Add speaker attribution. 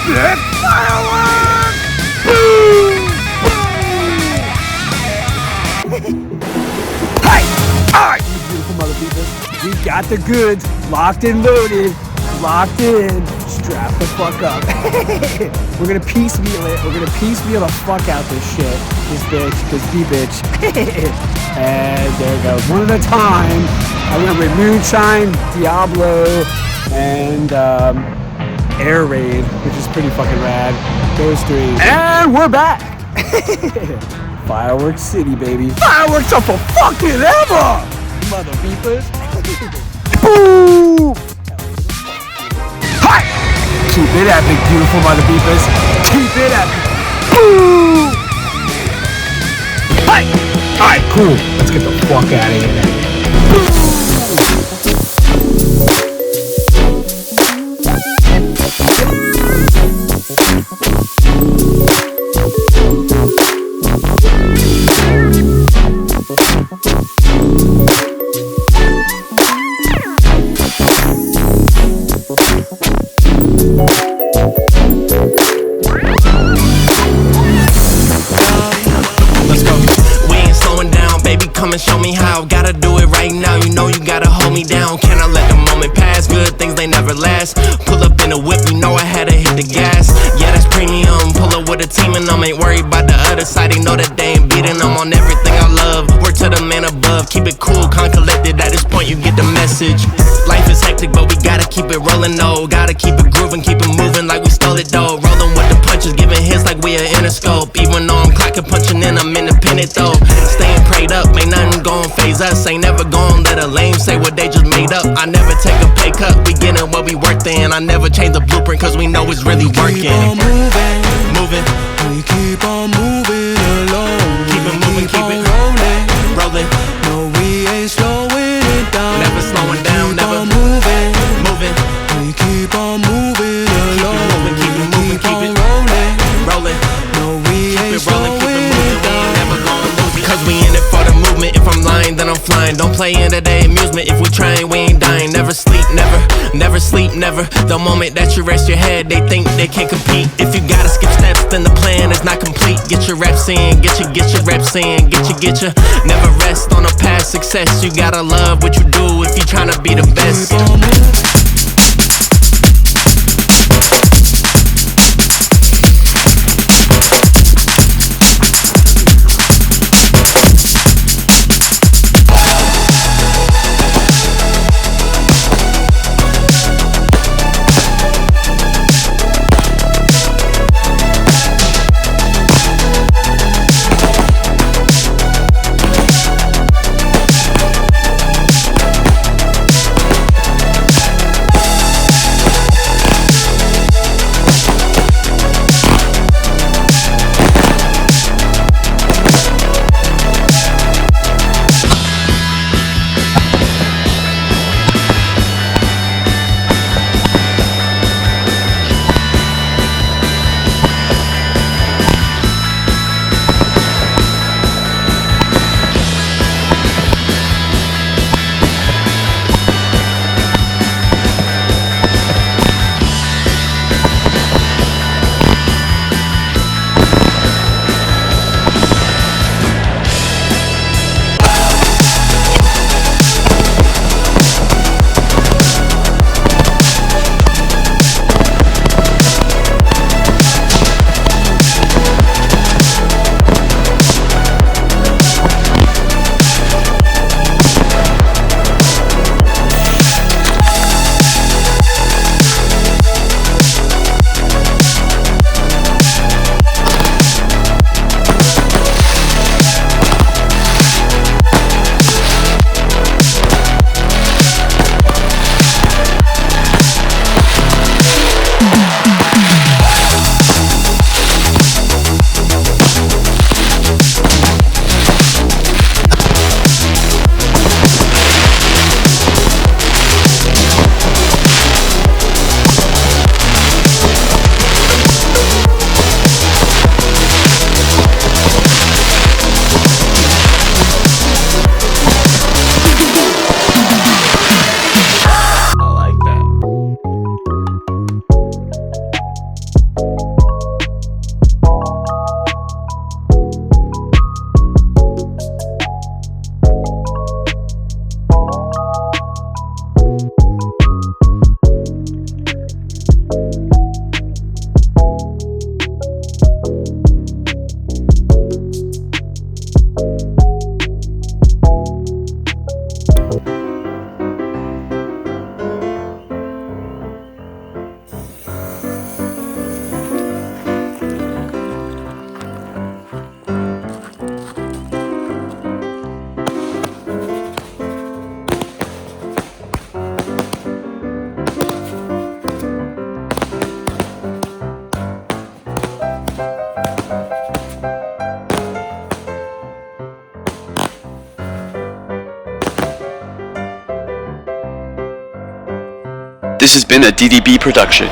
Speaker 1: Let's fireworks! Boom! Boom! Hey! Alright, you beautiful mother beepers. We got the goods locked and loaded. Locked in. Strap the fuck up. We're gonna piecemeal it. We're gonna piecemeal the fuck out this shit. This bitch. This B-bitch. And there it goes. One at a time. I went with Moonshine, Diablo, and Air Raid, which is pretty fucking rad. Those three. And we're back! Fireworks City, baby. Fireworks are for fucking ever! Mother beepers. Boom! Hi! Keep it epic, beautiful mother beepers. Keep it epic. Boom! Hi! Alright, cool. Let's get the fuck out of here then.
Speaker 2: Show me how, gotta do it right now. You know you gotta hold me down. Can I let the moment pass? Good things, they never last. Pull up in a whip, you know I had to hit the gas. Yeah, that's premium. Pull up with a team and ain't worried about the other side. They know that they ain't beating them on everything I love. Word to the man above, keep it cool, calm, collected. At this point you get the message. Life is hectic, but we gotta keep it rolling though. Gotta keep it grooving, keep it moving like we stole it though. Rolling with the punches, giving hits like we are Interscope. Even though I'm clocking, punching in, I'm independent though. Staying prayed up, ain't nothing gon' phase us. Ain't never gon' let a lame say what they just made up. I never take a pay cut, we getting what we worth in. I never change the blueprint cause we know it's really working.
Speaker 3: Keep on moving,
Speaker 2: moving.
Speaker 3: We keep on moving along.
Speaker 2: Keep it moving, keep it
Speaker 3: rolling,
Speaker 2: rolling.
Speaker 3: No, we ain't slowing it down.
Speaker 2: Never slowing down,
Speaker 3: keep
Speaker 2: never
Speaker 3: on moving,
Speaker 2: moving.
Speaker 3: We keep on moving along.
Speaker 2: Keep it moving, keep it
Speaker 3: rolling,
Speaker 2: rolling.
Speaker 3: No, we ain't
Speaker 2: Rolling, keep
Speaker 3: slowing
Speaker 2: it moving,
Speaker 3: it down.
Speaker 2: we ain't never gonna lose it. Cause we in it for the movement. If I'm lying, then I'm flying. Don't play into their amusement. If we trying, we ain't dying. Never sleep, never. Never sleep, never. The moment that you rest your head, they think they can't compete. If you gotta skip steps, then the plan is not complete. Get your reps in, get your reps in, get your. Never rest on a past success. You gotta love what you do if you tryna be the best.
Speaker 3: Keep on moving.
Speaker 4: This has been a DDB production.